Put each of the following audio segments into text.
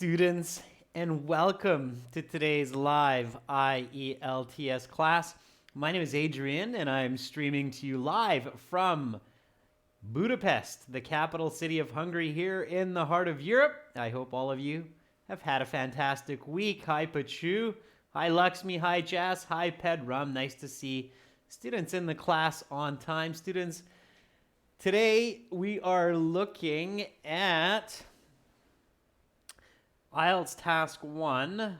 Students, and welcome to today's live IELTS class. My name is Adrian, and I'm streaming to you live from Budapest, the capital city of Hungary, here in the heart of Europe. I hope all of you have had a fantastic week. Hi, Pachu. Hi, Lakshmi. Hi, Jas. Hi, Pedram. Nice to see students in the class on time. Students, today we are looking at IELTS Task 1,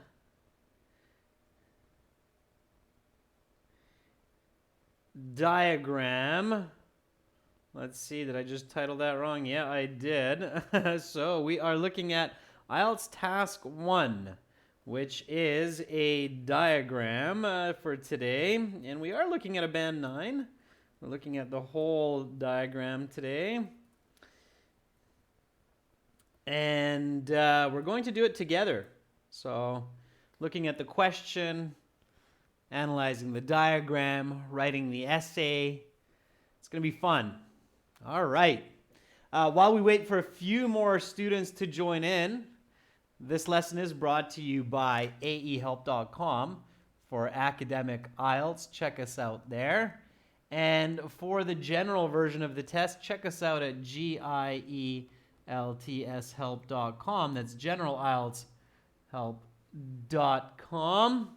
diagram. Let's see, did I just title that wrong? Yeah, I did. So we are looking at IELTS Task 1, which is a diagram for today. And we are looking at a band 9. We're looking at the whole diagram today. And we're going to do it together. So looking at the question, analyzing the diagram, writing the essay. It's going to be fun. All right. While we wait for a few more students to join in, this lesson is brought to you by aehelp.com for academic IELTS. Check us out there. And for the general version of the test, check us out at GIELTShelp.com. That's generalieltshelp.com.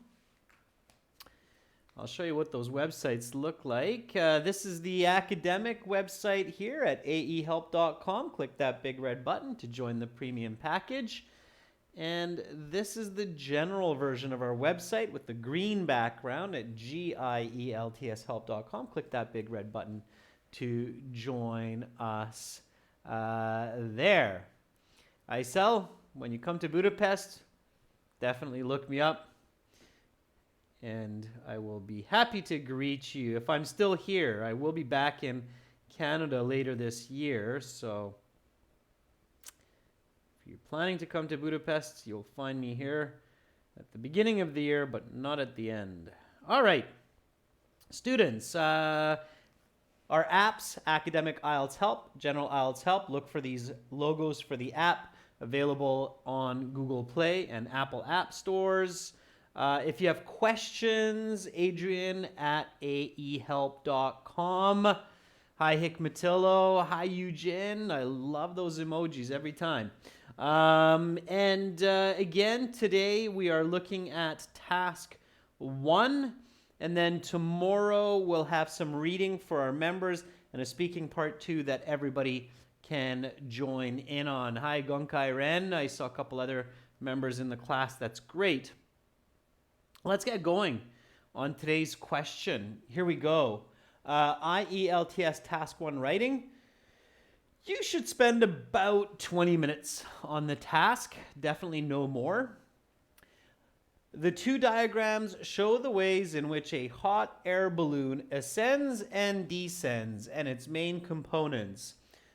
I'll show you what those websites look like. This is the academic website here at aehelp.com. Click that big red button to join the premium package. And this is the general version of our website with the green background at GIELTShelp.com. Click that big red button to join us there. ISL, when you come to Budapest, definitely look me up. And I will be happy to greet you. If I'm still here, I will be back in Canada later this year. So if you're planning to come to Budapest, you'll find me here at the beginning of the year, but not at the end. All right, students, our apps, Academic IELTS Help, General IELTS Help. Look for these logos for the app available on Google Play and Apple App Stores. If you have questions, Adrian at aehelp.com. Hi, Hikmatillo. Hi, Eugene. I love those emojis every time. Again, today we are looking at Task 1. And then tomorrow we'll have some reading for our members and a speaking part 2 that everybody can join in on. Hi, Gonkai Ren. I saw a couple other members in the class. That's great. Let's get going on today's question. Here we go. IELTS Task 1 writing. You should spend about 20 minutes on the task, definitely no more. The two diagrams show the ways in which a hot air balloon ascends and descends and its main components.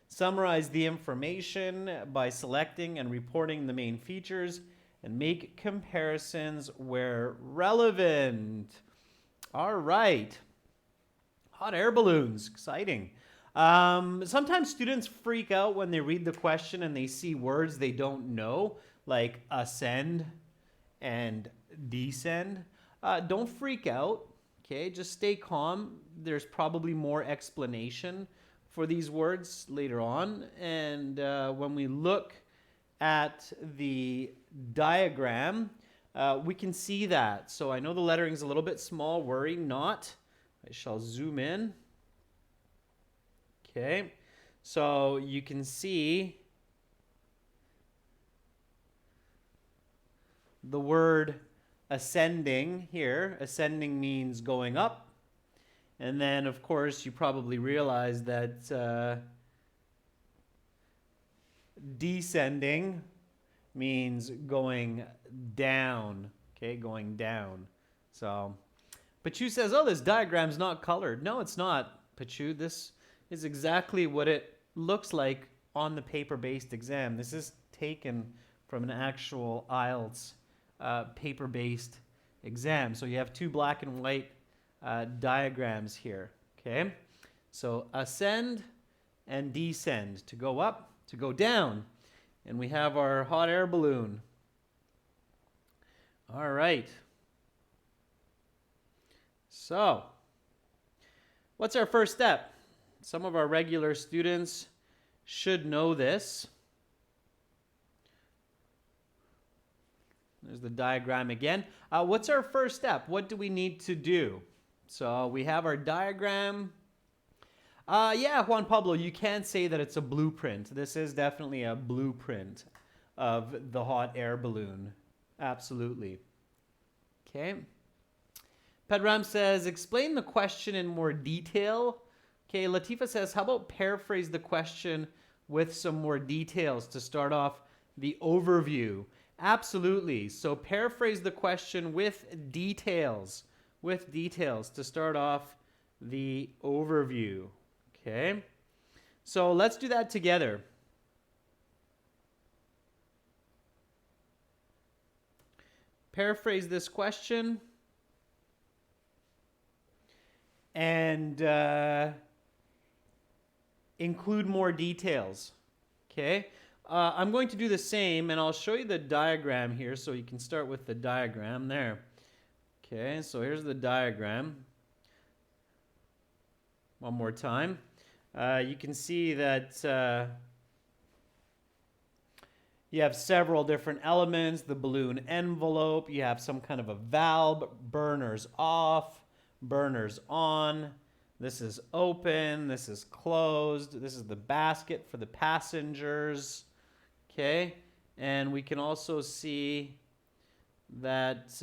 Summarize the information by selecting and reporting the main features and make comparisons where relevant. All right. Hot air balloons, exciting. Sometimes students freak out when they read the question and they see words they don't know, like ascend and descend. Don't freak out, okay? Just stay calm. There's probably more explanation for these words later on. And when we look at the diagram, we can see that. So I know the lettering is a little bit small. Worry not. I shall zoom in. Okay, so you can see the word ascending here. Ascending means going up. And then, of course, you probably realize that descending means going down. Okay, going down. So, Pachu says, oh, this diagram's not colored. No, it's not, Pachu. This is exactly what it looks like on the paper-based exam. This is taken from an actual IELTS paper-based exam. So you have two black and white diagrams here, okay? So ascend and descend, to go up, to go down. And we have our hot air balloon All right. So, what's our first step? Some of our regular students should know this. There's the diagram again. What's our first step? What do we need to do? So we have our diagram. Yeah, Juan Pablo, you can say that it's a blueprint. This is definitely a blueprint of the hot air balloon. Absolutely. Okay. Pedram says, explain the question in more detail. Okay, Latifa says, how about paraphrase the question with some more details to start off the overview? Absolutely. So paraphrase the question with details to start off the overview. Okay. So let's do that together. Paraphrase this question and include more details. Okay. I'm going to do the same, and I'll show you the diagram here so you can start with the diagram there. Okay, so here's the diagram. One more time. You can see that you have several different elements, the balloon envelope, you have some kind of a valve, burners off, burners on. This is open, this is closed, this is the basket for the passengers. Okay, and we can also see that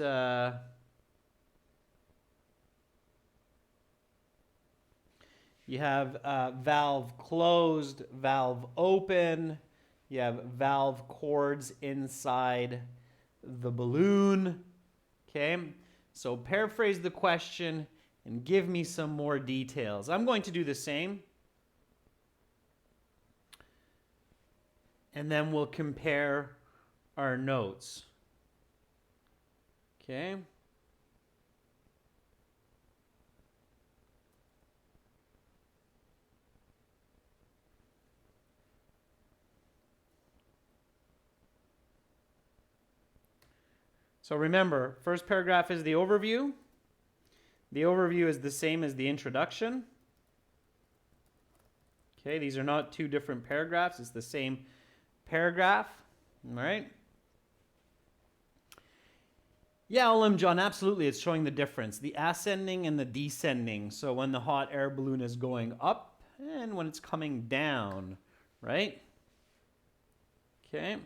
you have valve closed, valve open, you have valve cords inside the balloon. Okay, so paraphrase the question and give me some more details. I'm going to do the same. And then we'll compare our notes. Okay. So remember, first paragraph is the overview. The overview is the same as the introduction. Okay, these are not two different paragraphs. It's the same paragraph. All right. Yeah, Olim John, absolutely. It's showing the difference. The ascending and the descending. So when the hot air balloon is going up and when it's coming down, right? Okay.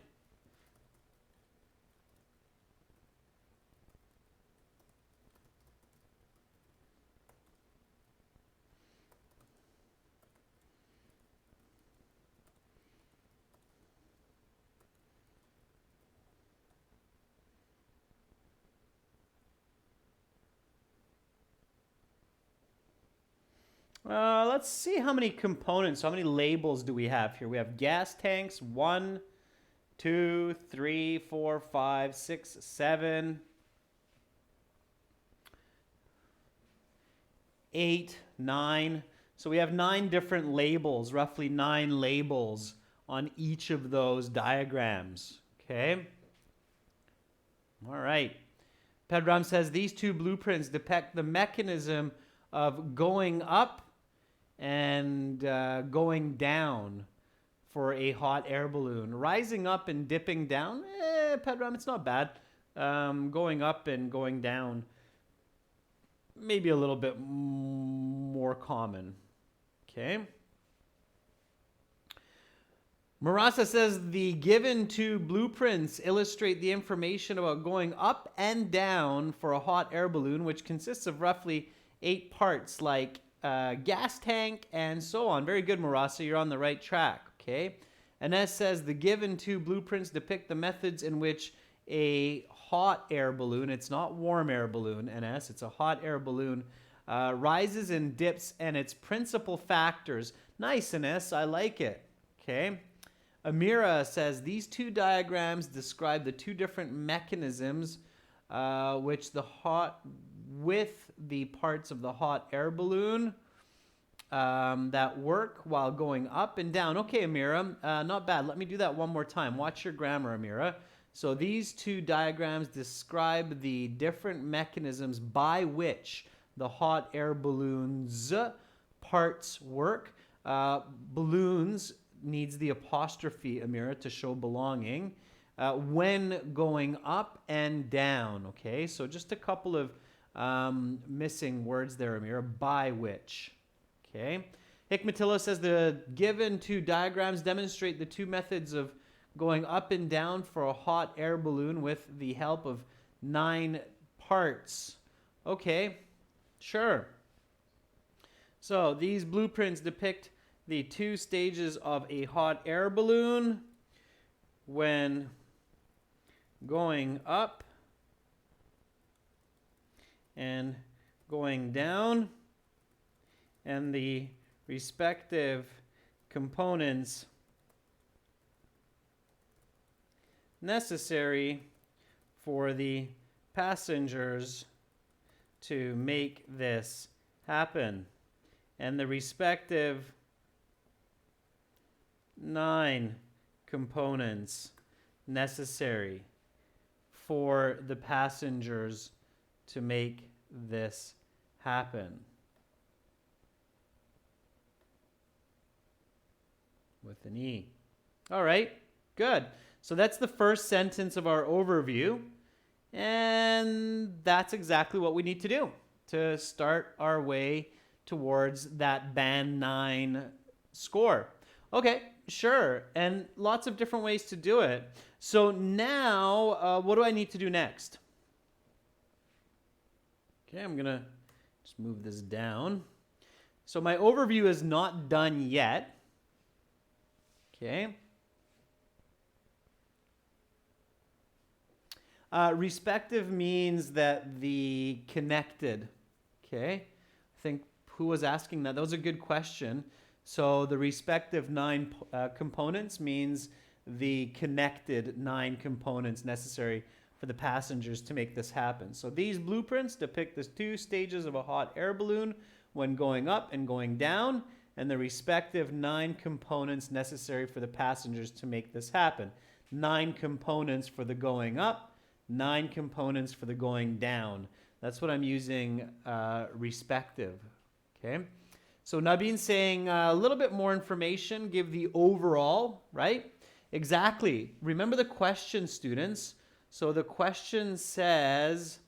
Let's see how many components, how many labels do we have here. We have gas tanks, 1, 2, 3, 4, 5, 6, 7, 8, 9. So we have 9 different labels, roughly 9 labels on each of those diagrams. Okay? All right. Pedram says these two blueprints depict the mechanism of going up and going down for a hot air balloon. Rising up and dipping down, Pedram, it's not bad. Going up and going down, maybe a little bit more common. Okay. Marasa says the given two blueprints illustrate the information about going up and down for a hot air balloon, which consists of roughly 8 parts like gas tank and so on. Very good, Marasa. You're on the right track. Okay. Ines says the given two blueprints depict the methods in which a hot air balloon, it's not warm air balloon, Ines, it's a hot air balloon, rises and dips and its principal factors. Nice, Ines. I like it. Okay. Amira says these two diagrams describe the two different mechanisms with the parts of the hot air balloon that work while going up and down. Okay, Amira, not bad. Let me do that one more time. Watch your grammar, Amira. So these two diagrams describe the different mechanisms by which the hot air balloon's parts work. Balloons needs the apostrophe, Amira, to show belonging. When going up and down, okay? So just a couple of missing words there, Amira. By which, okay? Hikmatillo says the given two diagrams demonstrate the two methods of going up and down for a hot air balloon with the help of 9 parts. Okay, sure. So these blueprints depict the 2 stages of a hot air balloon when going up and going down, and the respective components necessary for the passengers to make this happen, and the respective 9 components necessary for the passengers to make this happen. With an E. All right, good. So that's the first sentence of our overview. And that's exactly what we need to do to start our way towards that band 9 score. Okay, sure. And lots of different ways to do it. So now, what do I need to do next? Okay, I'm going to just move this down. So my overview is not done yet. Okay. Respective means that the connected. Okay. I think who was asking that? That was a good question. So the respective 9 components means the connected 9 components necessary for the passengers to make this happen. So these blueprints depict the 2 stages of a hot air balloon when going up and going down, and the respective 9 components necessary for the passengers to make this happen. 9 components for the going up, 9 components for the going down. That's what I'm using respective. Okay. So Nabeen's saying a little bit more information, give the overall, right? Exactly. Remember the question, students. So the question says,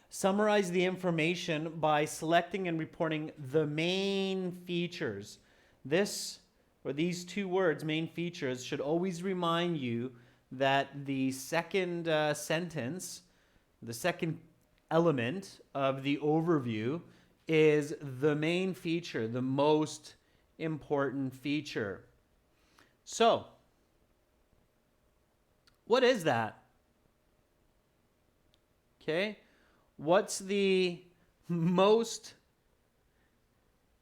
summarize the information by selecting and reporting the main features. This, or these 2 words, main features, should always remind you that the second sentence, the second element of the overview is the main feature, the most important feature. So, what is that? Okay. What's the most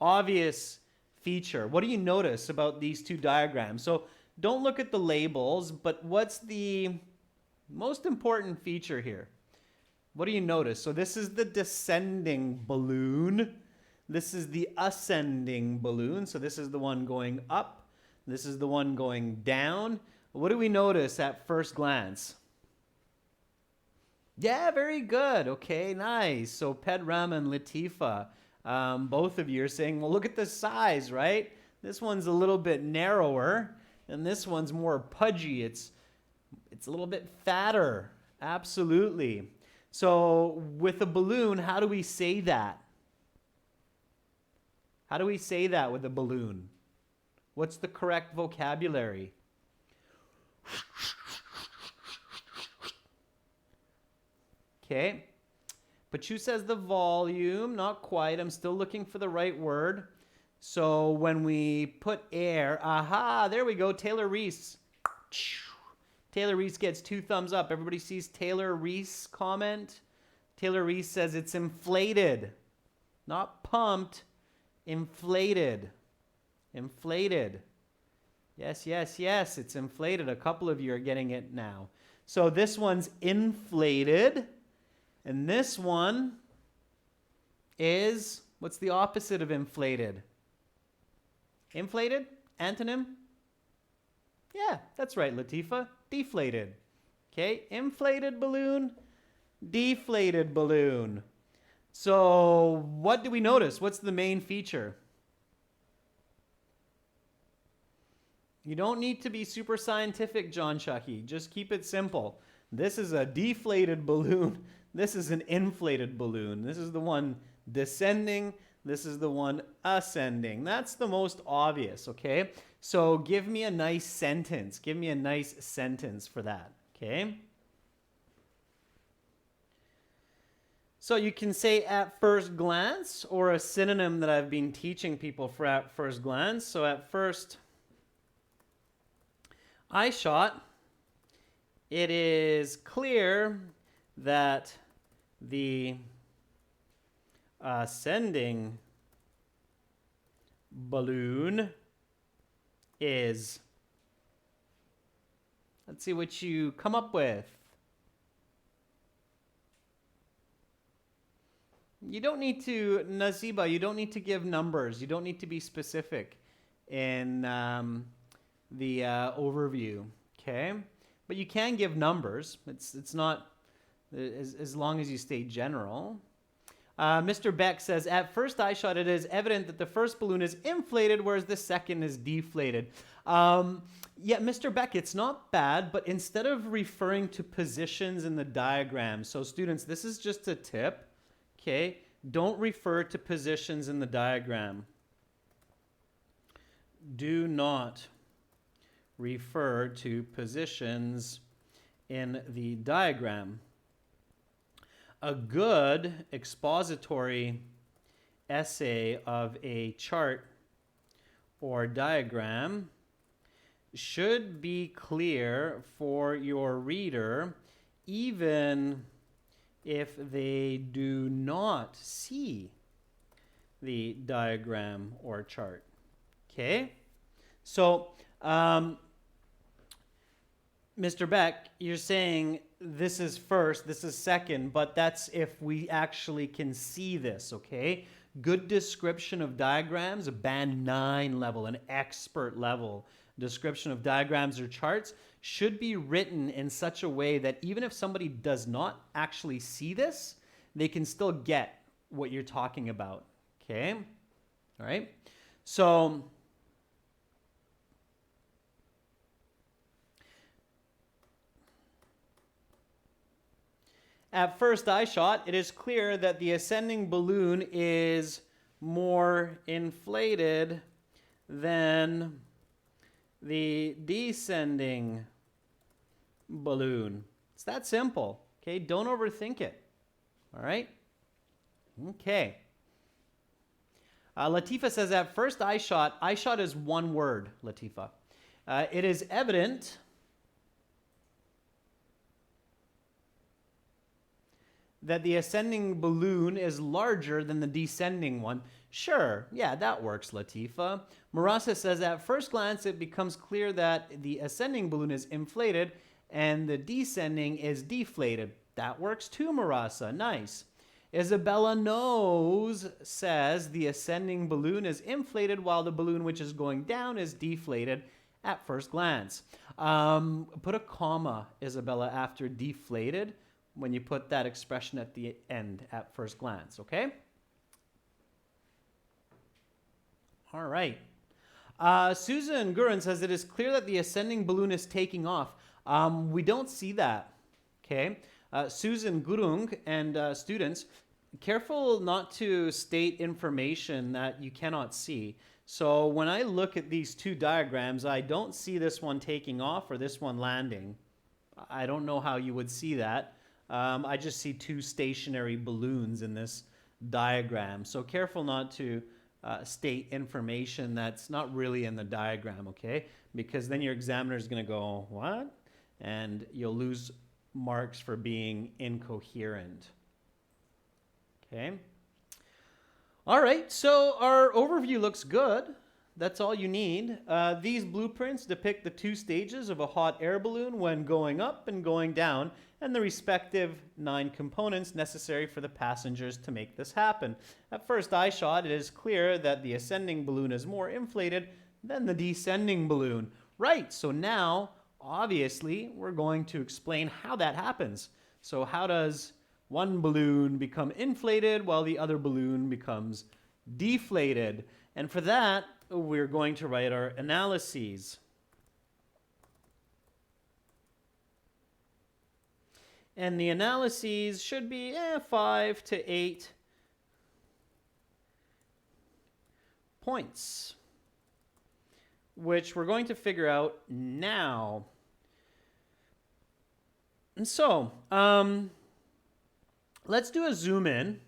obvious feature? What do you notice about these 2 diagrams? So don't look at the labels, but what's the most important feature here? What do you notice? So this is the descending balloon. This is the ascending balloon. So this is the one going up. This is the one going down. What do we notice at first glance? Yeah, very good. Okay, nice. So Pedram and Latifa, both of you are saying, well, look at the size, right? This one's a little bit narrower, and this one's more pudgy. It's a little bit fatter. Absolutely. So with a balloon, how do we say that? How do we say that with a balloon? What's the correct vocabulary? Okay. Pachu says the volume, not quite. I'm still looking for the right word. So when we put air, aha, there we go, Taylor Reese. Taylor Reese gets 2 thumbs up. Everybody sees Taylor Reese comment? Taylor Reese says it's inflated. Not pumped, inflated. Inflated. Yes, yes, yes, it's inflated. A couple of you are getting it now. So this one's inflated. And this one is, what's the opposite of inflated? Inflated? Antonym? Yeah, that's right, Latifa. Deflated. Okay, inflated balloon, deflated balloon. So what do we notice? What's the main feature? You don't need to be super scientific, John Chucky. Just keep it simple. This is a deflated balloon. This is an inflated balloon. This is the one descending. This is the one ascending. That's the most obvious, okay? So give me a nice sentence. Give me a nice sentence for that, okay? So you can say at first glance, or a synonym that I've been teaching people for at first glance. So at first eye shot, it is clear that the ascending balloon is. Let's see what you come up with. You don't need to, Naziba, you don't need to give numbers. You don't need to be specific in the overview, okay? But you can give numbers. It's not, as long as you stay general. Mr. Beck says, at first eye shot, it is evident that the first balloon is inflated, whereas the second is deflated. Yeah, Mr. Beck, it's not bad, but instead of referring to positions in the diagram, so students, this is just a tip, okay? Don't refer to positions in the diagram. Do not refer to positions in the diagram. A good expository essay of a chart or diagram should be clear for your reader, even if they do not see the diagram or chart. Okay? So, Mr. Beck, you're saying this is first, this is second, but that's if we actually can see this, okay? Good description of diagrams, a band 9 level, an expert level description of diagrams or charts should be written in such a way that even if somebody does not actually see this, they can still get what you're talking about, okay? All right? So, at first eye shot, it is clear that the ascending balloon is more inflated than the descending balloon. It's that simple, okay? Don't overthink it, all right? Okay. Latifa says, at first eye shot is one word, Latifa. It is evident that the ascending balloon is larger than the descending one. Sure, yeah, that works, Latifa. Marasa says, at first glance, it becomes clear that the ascending balloon is inflated and the descending is deflated. That works too, Marasa. Nice. Isabella knows says the ascending balloon is inflated while the balloon which is going down is deflated at first glance. Put a comma, Isabella, after deflated when you put that expression at the end, at first glance, okay? All right. Susan Gurin says it is clear that the ascending balloon is taking off. We don't see that, okay? Susan Gurung and students, careful not to state information that you cannot see. So when I look at these two diagrams, I don't see this one taking off or this one landing. I don't know how you would see that. I just see two stationary balloons in this diagram. So careful not to state information that's not really in the diagram, okay? Because then your examiner is going to go, what? And you'll lose marks for being incoherent. Okay? All right, so our overview looks good. That's all you need. These blueprints depict the two stages of a hot air balloon when going up and going down, and the respective 9 components necessary for the passengers to make this happen. At first eye shot, it is clear that the ascending balloon is more inflated than the descending balloon. Right, so now, obviously, we're going to explain how that happens. So how does one balloon become inflated while the other balloon becomes deflated? And for that, we're going to write our analyses. And the analyses should be 5 to 8 points, which we're going to figure out now. And so, let's do a zoom in.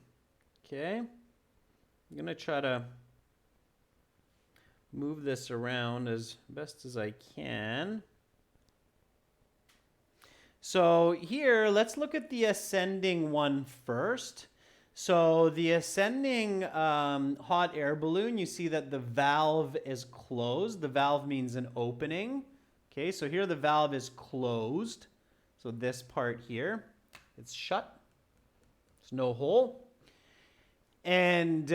Okay. I'm going to try to move this around as best as I can. So here, let's look at the ascending one first. So the ascending hot air balloon, you see that the valve is closed. The valve means an opening. Okay, so here the valve is closed. So this part here, it's shut. There's no hole. And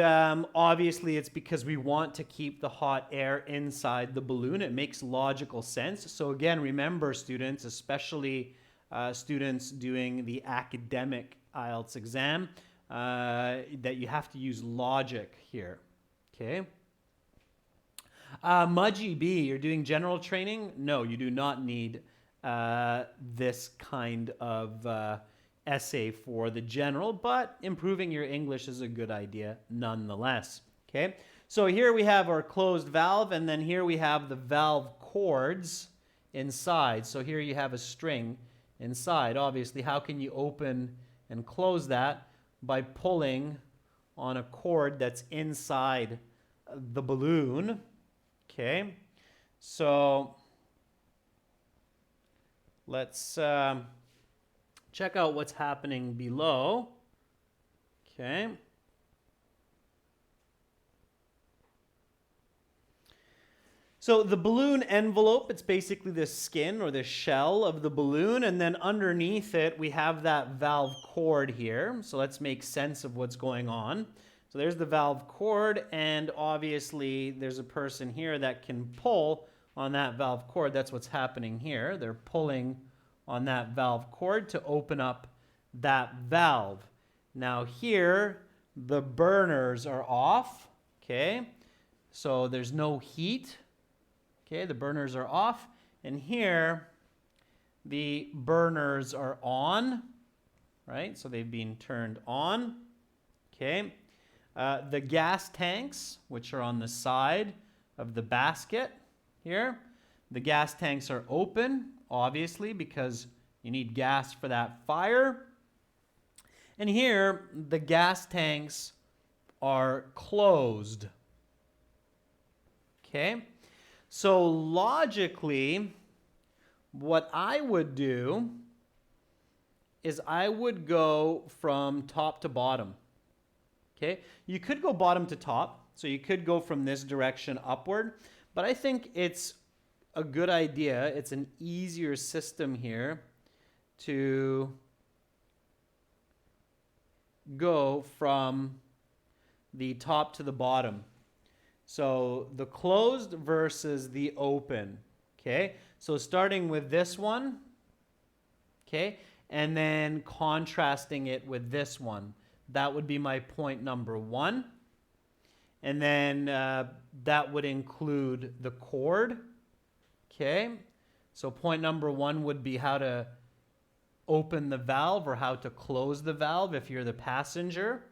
obviously it's because we want to keep the hot air inside the balloon. It makes logical sense. So again, remember students, especially students doing the academic IELTS exam, that you have to use logic here, okay? Mudgy B, you're doing general training? No, you do not need this kind of essay for the general, but improving your English is a good idea nonetheless, okay? So here we have our closed valve, and then here we have the valve cords inside. So here you have a string inside. Obviously, how can you open and close that? By pulling on a cord that's inside the balloon. Okay, so let's check out what's happening below. Okay. So the balloon envelope, it's basically the skin or the shell of the balloon, and then underneath it we have that valve cord here. So let's make sense of what's going on. So there's the valve cord, and obviously there's a person here that can pull on that valve cord. That's what's happening here. They're pulling on that valve cord to open up that valve. Now here, the burners are off, okay? So there's no heat. Okay, the burners are off, and here the burners are on, right? So they've been turned on, okay? The gas tanks, which are on the side of the basket here, the gas tanks are open, obviously, because you need gas for that fire. And here, the gas tanks are closed, okay? So logically, what I would do is I would go from top to bottom, okay? You could go bottom to top, so you could go from this direction upward, but I think it's a good idea, it's an easier system here to go from the top to the bottom. So the closed versus the open, okay? So starting with this one, okay? And then contrasting it with this one. That would be my point number one. And then that would include the cord, okay? So point number one would be how to open the valve or how to close the valve if you're the passenger.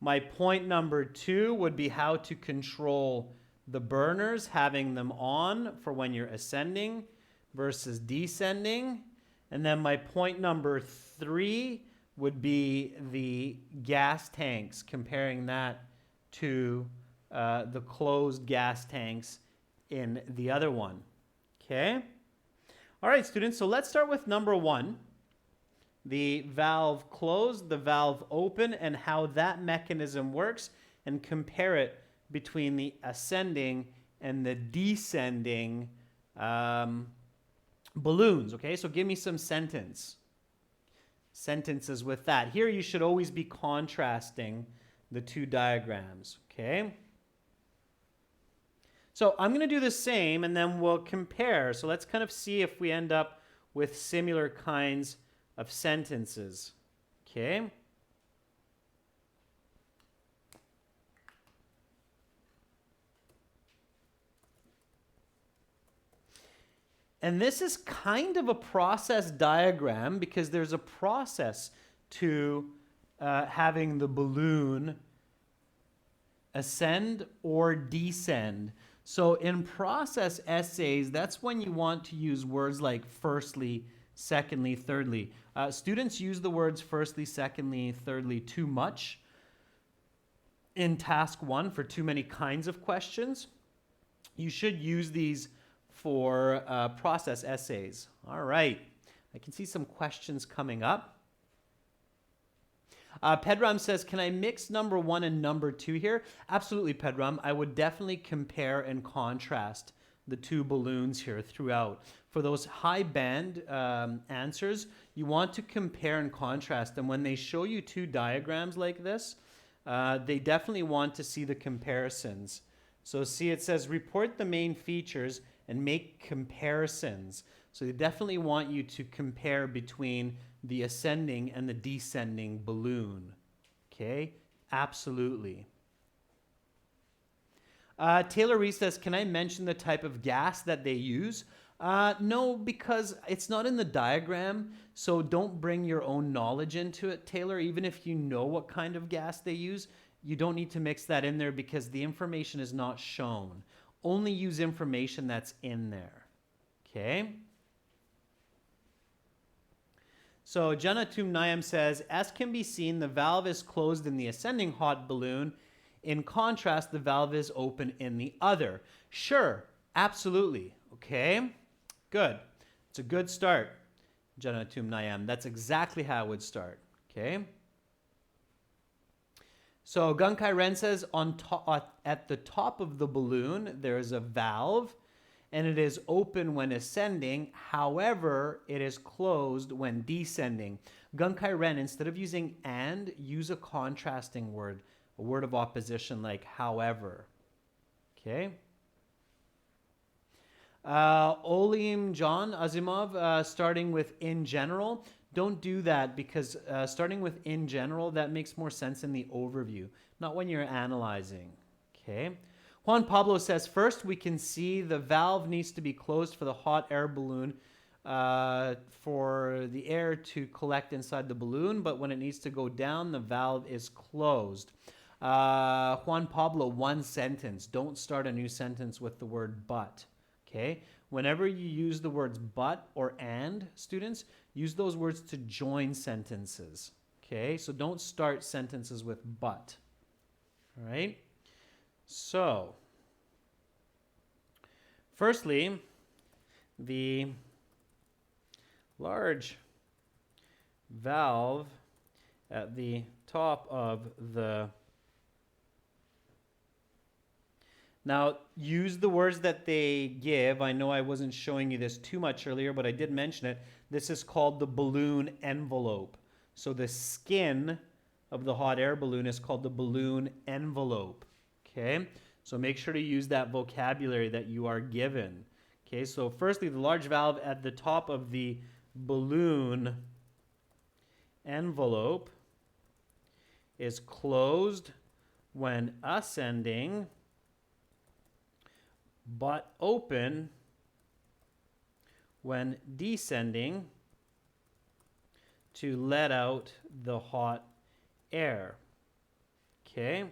My point number two would be how to control the burners, having them on for when you're ascending versus descending. And then my point number three would be the gas tanks, comparing that to the closed gas tanks in the other one. Okay? All right, students, so let's start with number one. The valve closed, the valve open, and how that mechanism works, and compare it between the ascending and the descending balloons. Okay, so give me some sentences with that. Here you should always be contrasting the two diagrams. Okay, So I'm going to do the same and then we'll compare. So let's kind of see if we end up with similar kinds of sentences. Okay. And this is kind of a process diagram because there's a process to having the balloon ascend or descend. So in process essays, that's when you want to use words like firstly, secondly, thirdly. Students use the words firstly, secondly, thirdly too much in task 1 for too many kinds of questions. You should use these for process essays. All right, I can see some questions coming up. Pedram says, can I mix number 1 and number 2 here? Absolutely, Pedram. I would definitely compare and contrast the two balloons here throughout. For those high band answers, you want to compare and contrast. And when they show you two diagrams like this, they definitely want to see the comparisons. So see, it says report the main features and make comparisons. So they definitely want you to compare between the ascending and the descending balloon. Okay, absolutely. Taylor Reese says, can I mention the type of gas that they use? No, because it's not in the diagram, so don't bring your own knowledge into it, Taylor. Even if you know what kind of gas they use, you don't need to mix that in there because the information is not shown. Only use information that's in there. Okay? So Janatum Nayam says, as can be seen, the valve is closed in the ascending hot balloon. In contrast, the valve is open in the other. Sure, absolutely. Okay, good. It's a good start, Janatum Nayam. That's exactly how it would start. Okay. So Gunkai Ren says, at the top of the balloon, there is a valve, and it is open when ascending. However, it is closed when descending. Gunkai Ren, instead of using and, use a contrasting word, a word of opposition like however. Okay. Olim John Asimov, starting with in general. Don't do that because starting with in general, that makes more sense in the overview, not when you're analyzing. Okay. Juan Pablo says, first we can see the valve needs to be closed for the hot air balloon for the air to collect inside the balloon, but when it needs to go down, the valve is closed. Juan Pablo, one sentence. Don't start a new sentence with the word but. Okay? Whenever you use the words but or and, students, use those words to join sentences. Okay? So don't start sentences with but. All right? So, firstly, the large valve at the top of the... Now, use the words that they give. I know I wasn't showing you this too much earlier, but I did mention it. This is called the balloon envelope. So the skin of the hot air balloon is called the balloon envelope. Okay? So make sure to use that vocabulary that you are given. Okay? So firstly, the large valve at the top of the balloon envelope is closed when ascending, but open when descending to let out the hot air. Okay?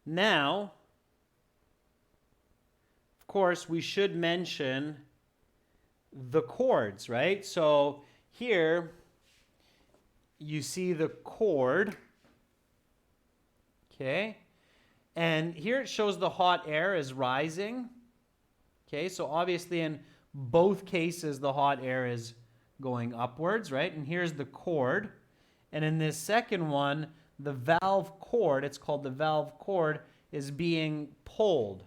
Now, of course, we should mention the chords, right? So here you see the chord. Okay? And here it shows the hot air is rising. Okay, so obviously in both cases the hot air is going upwards, right? And here's the chord. And in this second one, the valve cord, it's called the valve cord, is being pulled.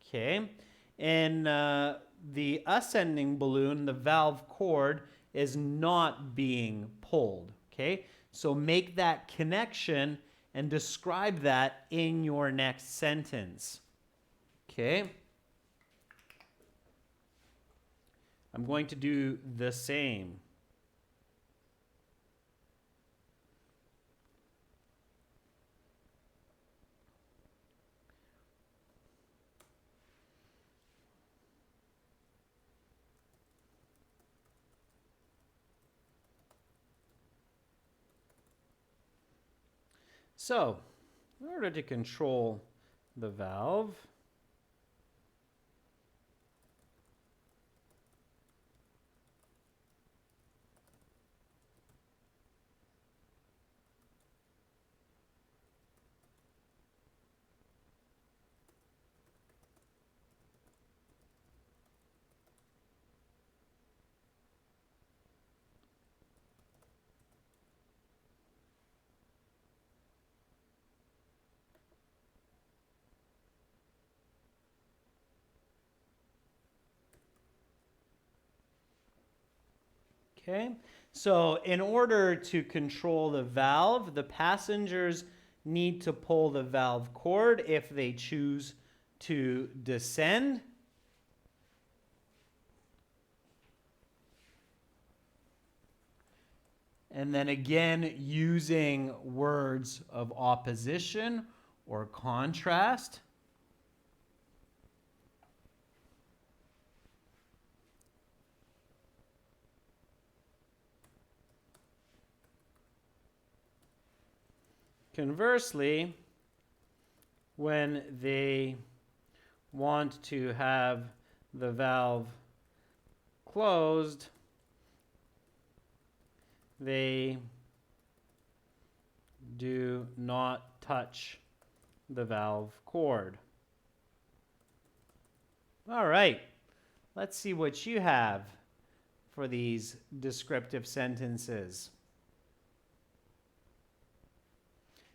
Okay? In the ascending balloon, the valve cord is not being pulled. Okay? So make that connection and describe that in your next sentence. Okay? I'm going to do the same. So, in order to control the valve, okay? So in order to control the valve, the passengers need to pull the valve cord if they choose to descend. And then again, using words of opposition or contrast. Conversely, when they want to have the valve closed, they do not touch the valve cord. All right, let's see what you have for these descriptive sentences.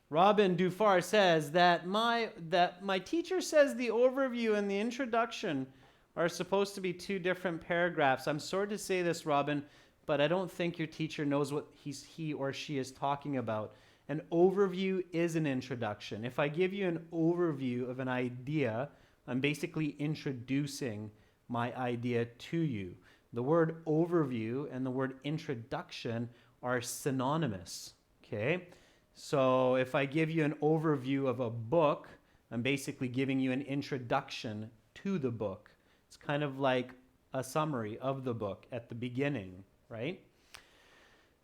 Robin Dufar says that my teacher says the overview and the introduction are supposed to be two different paragraphs. I'm sorry to say this, Robin, but I don't think your teacher knows what he or she is talking about. An overview is an introduction. If I give you an overview of an idea, I'm basically introducing my idea to you. The word overview and the word introduction are synonymous, okay? So if I give you an overview of a book, I'm basically giving you an introduction to the book. It's kind of like a summary of the book at the beginning, right?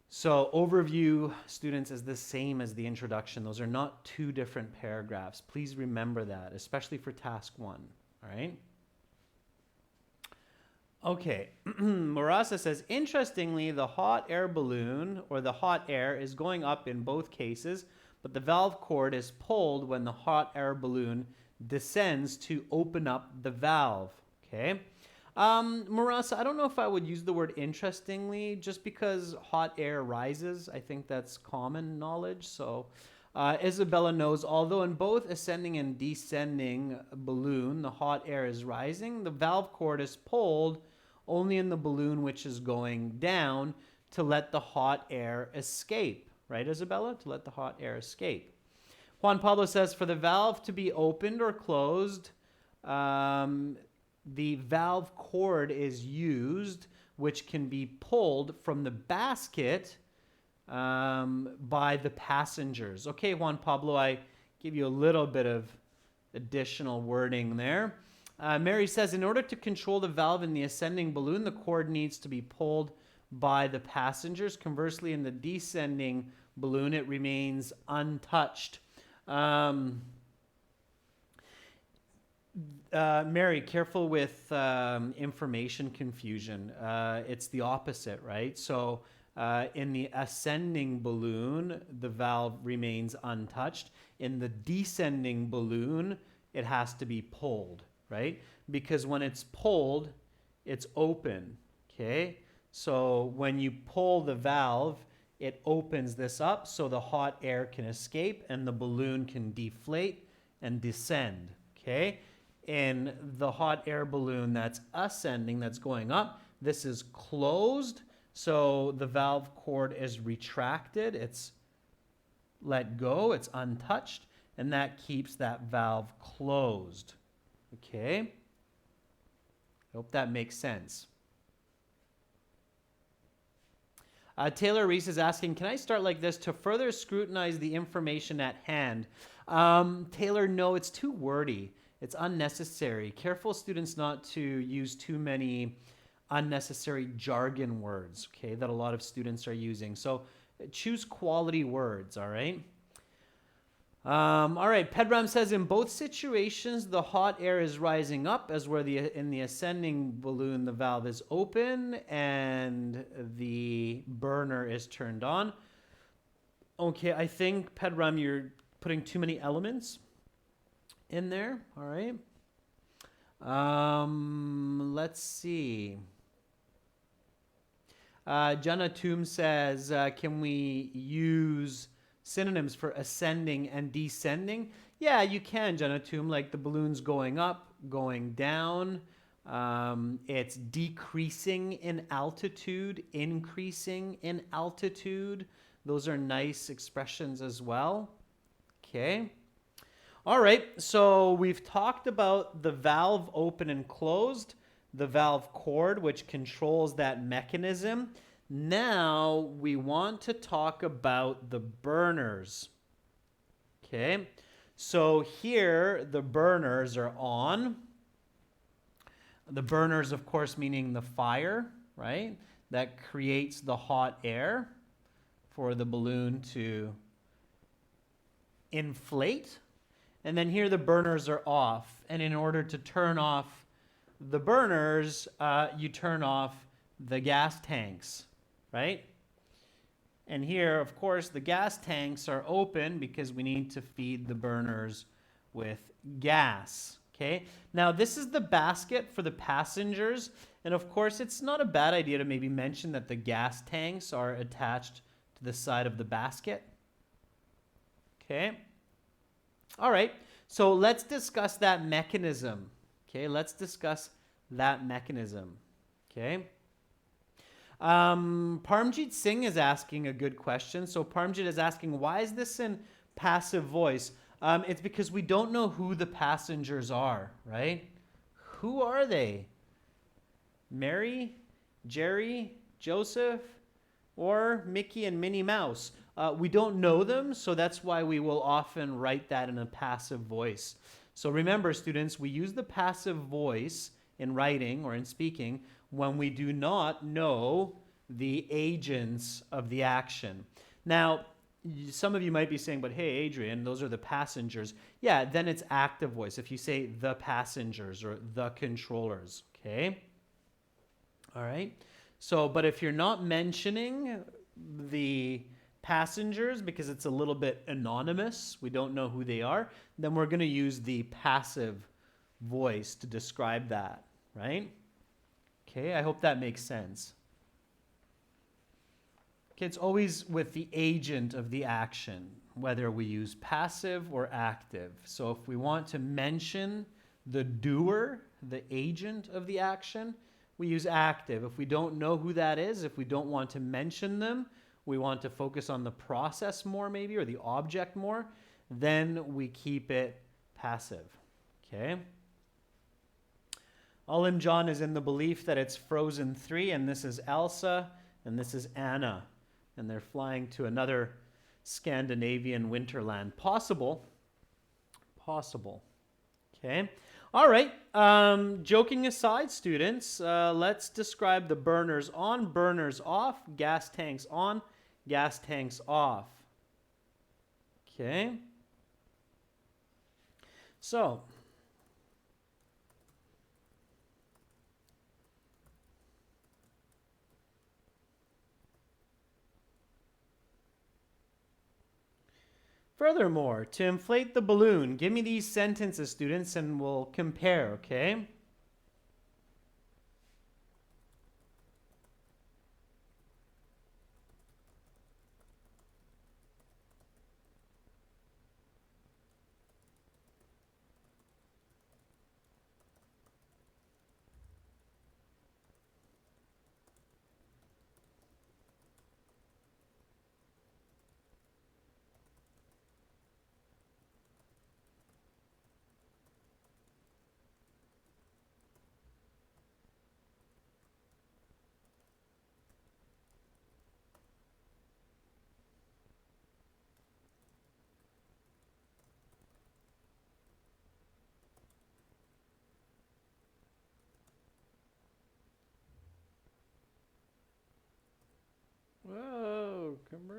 So overview, students, is the same as the introduction. Those are not two different paragraphs. Please remember that, especially for task 1, all right? Okay, Marasa says, interestingly, the hot air balloon or the hot air is going up in both cases, but the valve cord is pulled when the hot air balloon descends to open up the valve. Okay. Marasa, I don't know if I would use the word interestingly just because hot air rises. I think that's common knowledge. So Isabella knows, although in both ascending and descending balloon, the hot air is rising, the valve cord is pulled only in the balloon which is going down to let the hot air escape. Right, Isabella? To let the hot air escape. Juan Pablo says, for the valve to be opened or closed, the valve cord is used, which can be pulled from the basket by the passengers. Okay, Juan Pablo, I give you a little bit of additional wording there. Mary says, in order to control the valve in the ascending balloon, the cord needs to be pulled by the passengers. Conversely, in the descending balloon, it remains untouched. Mary, careful with information confusion. It's the opposite, right? So in the ascending balloon, the valve remains untouched. In the descending balloon, it has to be pulled, right? Because when it's pulled, it's open, okay? So when you pull the valve, it opens this up so the hot air can escape and the balloon can deflate and descend, okay? In the hot air balloon that's ascending, that's going up, this is closed, so the valve cord is retracted. It's let go, it's untouched, and that keeps that valve closed. Okay? I hope that makes sense. Taylor Reese is asking, can I start like this to further scrutinize the information at hand? Taylor, no, it's too wordy. It's unnecessary. Careful students not to use too many unnecessary jargon words, okay, that a lot of students are using. So choose quality words, all right? All right, Pedram says, in both situations, the hot air is rising up as where in the ascending balloon, the valve is open and the burner is turned on. Okay, I think, Pedram, you're putting too many elements in there, all right? Let's see. Jana Toom says, can we use synonyms for ascending and descending? Yeah, you can, Jana Toom, like the balloon's going up, going down. It's decreasing in altitude, increasing in altitude. Those are nice expressions as well. Okay. All right, so we've talked about the valve open and closed, the valve cord, which controls that mechanism. Now we want to talk about the burners. Okay, so here the burners are on. The burners, of course, meaning the fire, right? That creates the hot air for the balloon to inflate. And then here the burners are off. And in order to turn off the burners, you turn off the gas tanks, right? And here, of course, the gas tanks are open because we need to feed the burners with gas, okay? Now, this is the basket for the passengers. And of course, it's not a bad idea to maybe mention that the gas tanks are attached to the side of the basket, okay? All right, so let's discuss that mechanism. Okay, let's discuss that mechanism. Okay. Parmjit Singh is asking a good question. So Parmjit is asking, why is this in passive voice? It's because we don't know who the passengers are, right? Who are they? Mary, Jerry, Joseph, or Mickey and Minnie Mouse? We don't know them, so that's why we will often write that in a passive voice. So remember, students, we use the passive voice in writing or in speaking when we do not know the agents of the action. Now, some of you might be saying, but hey, Adrian, those are the passengers. Yeah, then it's active voice if you say the passengers or the controllers, okay? All right. So, but if you're not mentioning the passengers because it's a little bit anonymous, we don't know who they are, then we're going to use the passive voice to describe that, right? Okay, I hope that makes sense. Okay, it's always with the agent of the action, whether we use passive or active. So if we want to mention the doer, the agent of the action, we use active. If we don't know who that is, if we don't want to mention them, we want to focus on the process more maybe, or the object more, then we keep it passive, okay? Olim John is in the belief that it's Frozen 3, and this is Elsa, and this is Anna, and they're flying to another Scandinavian winterland. Possible, okay? All right, joking aside, students, let's describe the burners on, burners off, gas tanks on, gas tanks off. Okay. So, furthermore, to inflate the balloon, give me these sentences, students, and we'll compare, okay?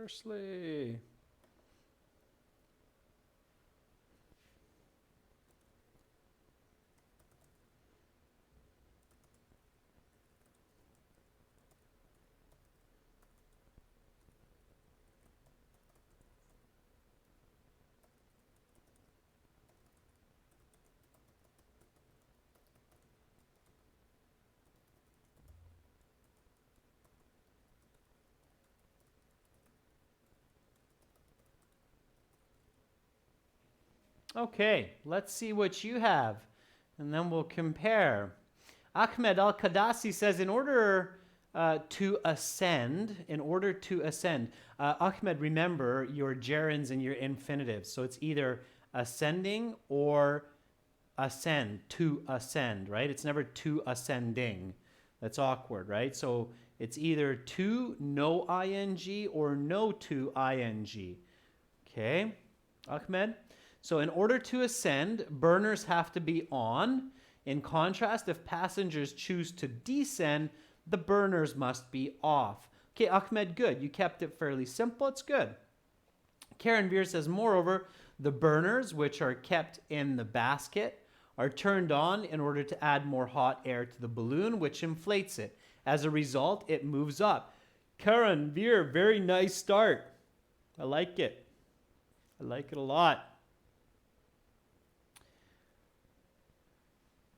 parsley. Okay, let's see what you have, and then we'll compare. Ahmed Al-Qadasi says, in order to ascend, Ahmed, remember your gerunds and your infinitives. So it's either ascending or ascend, to ascend, right? It's never to ascending. That's awkward, right? So it's either to, no ing, or no to ing. Okay, Ahmed? So in order to ascend, burners have to be on. In contrast, if passengers choose to descend, the burners must be off. Okay, Ahmed, good. You kept it fairly simple. It's good. Karen Veer says, moreover, the burners, which are kept in the basket, are turned on in order to add more hot air to the balloon, which inflates it. As a result, it moves up. Karen Veer, very nice start. I like it. I like it a lot.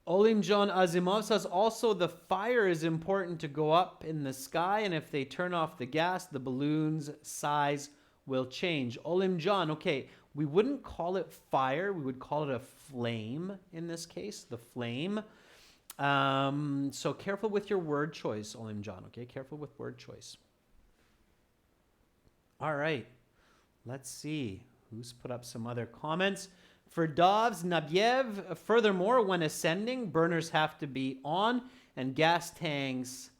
Olim John Asimov says, also the fire is important to go up in the sky, and if they turn off the gas, the balloon's size will change. Olim John, okay, we wouldn't call it fire. We would call it a flame in this case, the flame. So careful with your word choice, Olim John, okay? Careful with word choice. All right, let's see who's put up some other comments. For Dovs Nabiev, furthermore, when ascending, burners have to be on and gas tanks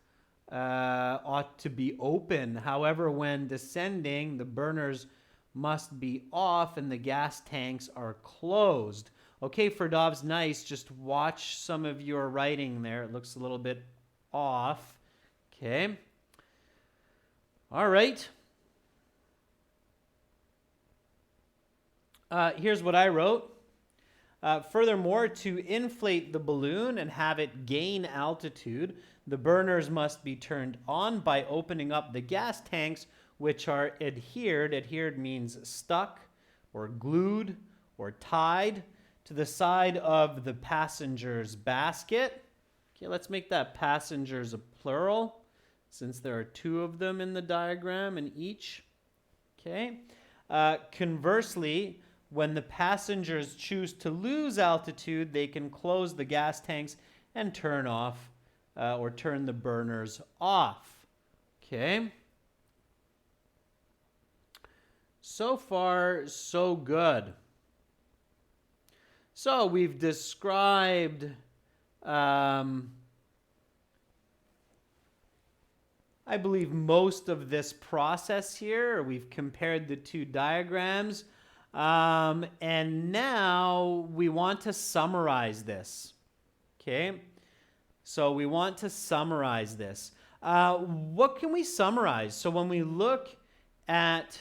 ought to be open. However, when descending, the burners must be off and the gas tanks are closed. Okay, for Dovs, nice. Just watch some of your writing there. It looks a little bit off. Okay. All right. Here's what I wrote. Furthermore, to inflate the balloon and have it gain altitude, the burners must be turned on by opening up the gas tanks, which are adhered. Adhered means stuck or glued or tied to the side of the passenger's basket. Okay, let's make that passengers a plural, since there are two of them in the diagram in each. Okay. Conversely, when the passengers choose to lose altitude, they can close the gas tanks and turn off or turn the burners off. Okay. So far, so good. So we've described I believe most of this process here. We've compared the two diagrams. And now we want to summarize this. Okay. So we want to summarize this. What can we summarize? So when we look at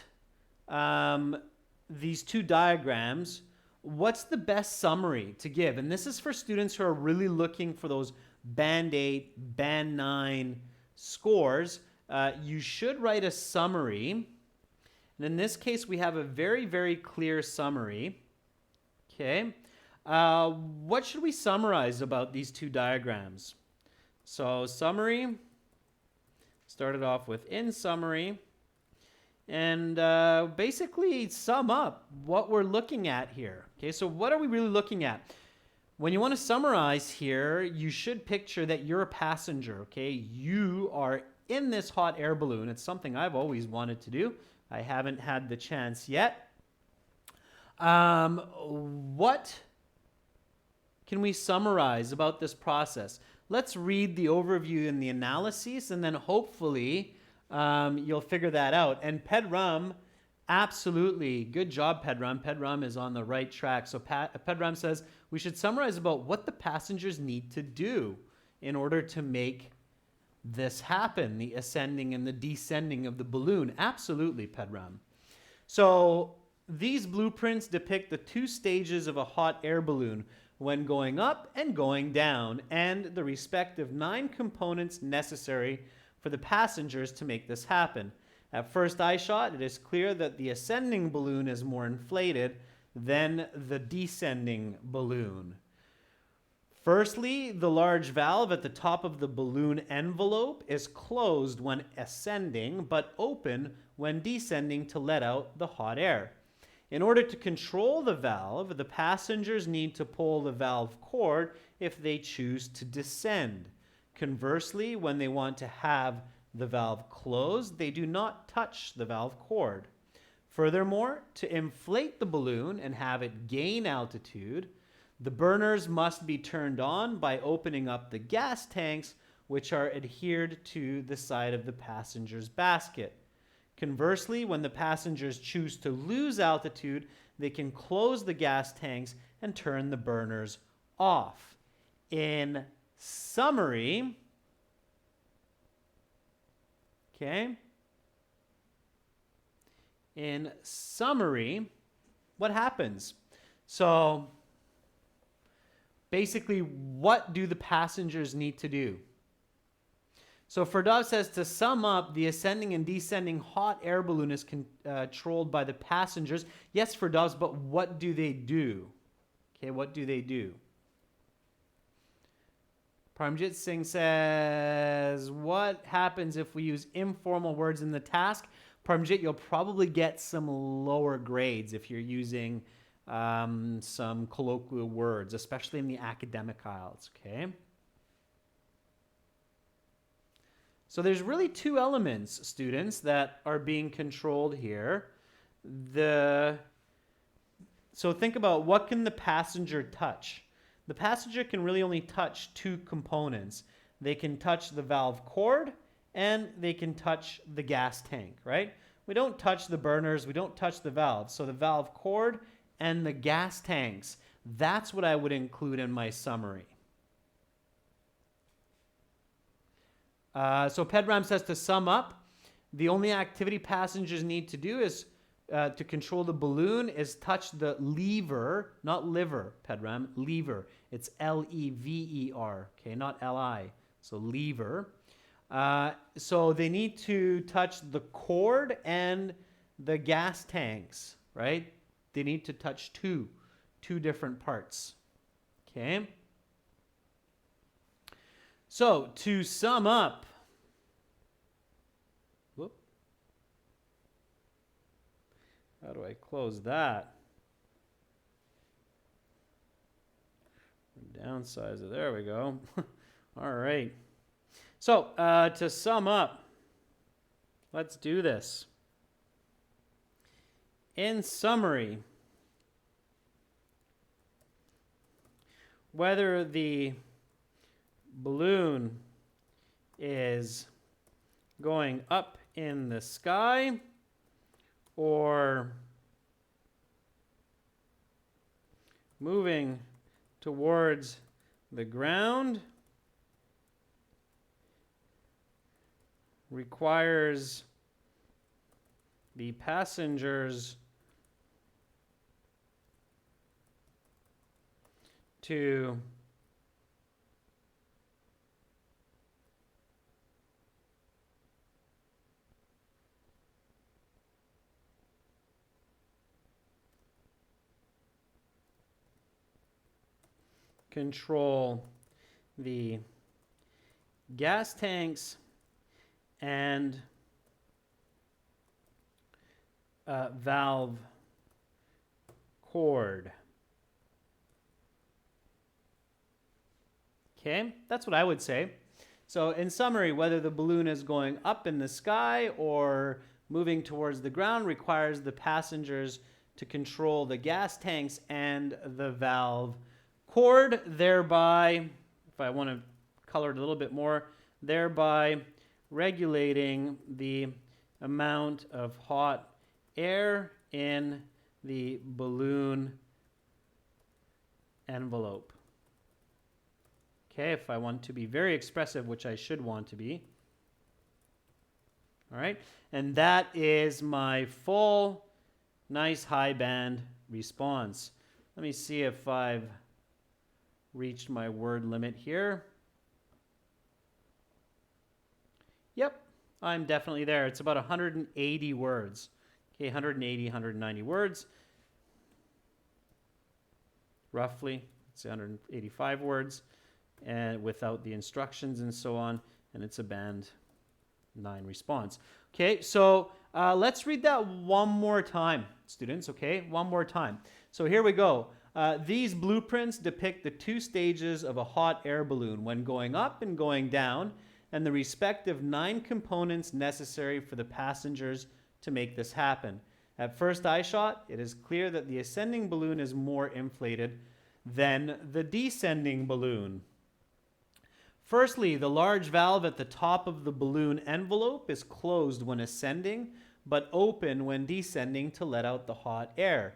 these two diagrams, what's the best summary to give? And this is for students who are really looking for those Band 8, Band 9 scores. You should write a summary. And in this case, we have a very, very clear summary. Okay. What should we summarize about these two diagrams? So summary, started off with in summary, and basically sum up what we're looking at here. Okay, so what are we really looking at? When you want to summarize here, you should picture that you're a passenger, okay? You are in this hot air balloon. It's something I've always wanted to do. I haven't had the chance yet. What can we summarize about this process? Let's read the overview and the analyses, and then hopefully you'll figure that out. And Pedram, absolutely, good job, Pedram. Pedram is on the right track. So Pedram says we should summarize about what the passengers need to do in order to make this happen, the ascending and the descending of the balloon? Absolutely, Pedram. So these blueprints depict the two stages of a hot air balloon when going up and going down, and the respective 9 components necessary for the passengers to make this happen. At first eye shot, it is clear that the ascending balloon is more inflated than the descending balloon. Firstly, the large valve at the top of the balloon envelope is closed when ascending, but open when descending to let out the hot air. In order to control the valve, the passengers need to pull the valve cord if they choose to descend. Conversely, when they want to have the valve closed, they do not touch the valve cord. Furthermore, to inflate the balloon and have it gain altitude, the burners must be turned on by opening up the gas tanks, which are adhered to the side of the passenger's basket. Conversely, when the passengers choose to lose altitude, they can close the gas tanks and turn the burners off. In summary, what happens? So basically, what do the passengers need to do? So Ferdov says, to sum up, the ascending and descending hot air balloon is controlled by the passengers. Yes, Ferdov, but what do they do? Okay, what do they do? Paramjit Singh says, what happens if we use informal words in the task? Paramjit, you'll probably get some lower grades if you're using some colloquial words, especially in the academic IELTS, okay? So there's really 2 elements, students, that are being controlled here. So think about, what can the passenger touch? The passenger can really only touch 2 components. They can touch the valve cord and they can touch the gas tank, right? We don't touch the burners, we don't touch the valves. So the valve cord and the gas tanks, that's what I would include in my summary. So Pedram says, to sum up, the only activity passengers need to do is to control the balloon is touch the lever, not liver, Pedram, lever. It's L-E-V-E-R, okay, not L-I, so lever. So they need to touch the cord and the gas tanks, right? They need to touch two different parts, okay? So to sum up, how do I close that? Downsize it. There we go. All right. So to sum up, let's do this. In summary, whether the balloon is going up in the sky or moving towards the ground requires the passengers to control the gas tanks and valve cord. Okay, that's what I would say. So in summary, whether the balloon is going up in the sky or moving towards the ground requires the passengers to control the gas tanks and the valve cord, thereby, if I want to color it a little bit more, thereby regulating the amount of hot air in the balloon envelope. Okay, if I want to be very expressive, which I should want to be, All right. And that is my full, nice high band response. Let me see if I've reached my word limit here. Yep, I'm definitely there. It's about 180 words. Okay, 180, 190 words. Roughly, it's 185 words, and without the instructions and so on, and it's a band 9 response. Okay, so let's read that one more time, students, okay? One more time. So here we go. These blueprints depict the 2 stages of a hot air balloon when going up and going down, and the respective 9 components necessary for the passengers to make this happen. At first eye shot, it is clear that the ascending balloon is more inflated than the descending balloon. Firstly, the large valve at the top of the balloon envelope is closed when ascending, but open when descending to let out the hot air.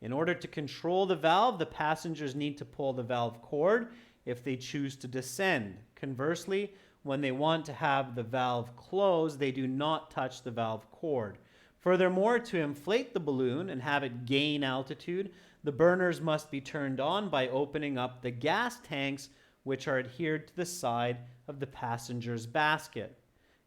In order to control the valve, the passengers need to pull the valve cord if they choose to descend. Conversely, when they want to have the valve closed, they do not touch the valve cord. Furthermore, to inflate the balloon and have it gain altitude, the burners must be turned on by opening up the gas tanks, which are adhered to the side of the passenger's basket.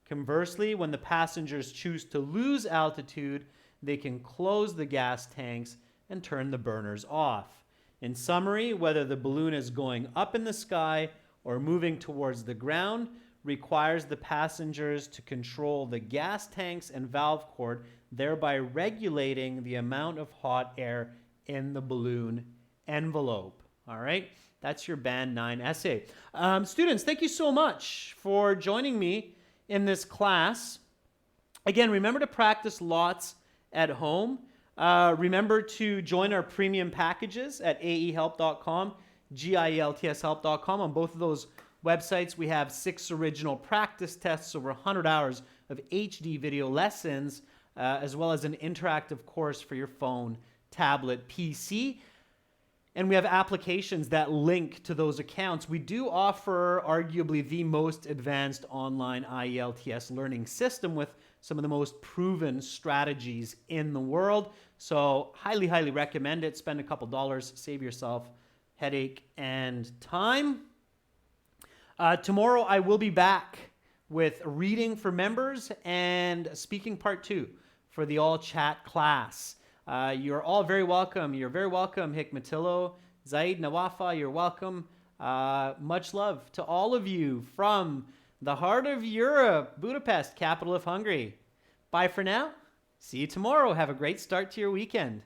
Conversely, when the passengers choose to lose altitude, they can close the gas tanks and turn the burners off. In summary, whether the balloon is going up in the sky or moving towards the ground requires the passengers to control the gas tanks and valve cord, thereby regulating the amount of hot air in the balloon envelope. All right, that's your Band 9 essay. Students, thank you so much for joining me in this class. Again, remember to practice lots at home. Remember to join our premium packages at aehelp.com, gieltshelp.com. On both of those websites, we have 6 original practice tests, over 100 hours of HD video lessons, as well as an interactive course for your phone, tablet, PC. And we have applications that link to those accounts. We do offer arguably the most advanced online IELTS learning system with some of the most proven strategies in the world. So highly, highly recommend it. Spend a couple dollars, save yourself headache and time. Tomorrow I will be back with reading for members and speaking part 2 for the all chat class. You're all very welcome. You're very welcome, Hikmatillo, Zaid, Nawafa, you're welcome. Much love to all of you from the heart of Europe, Budapest, capital of Hungary. Bye for now. See you tomorrow. Have a great start to your weekend.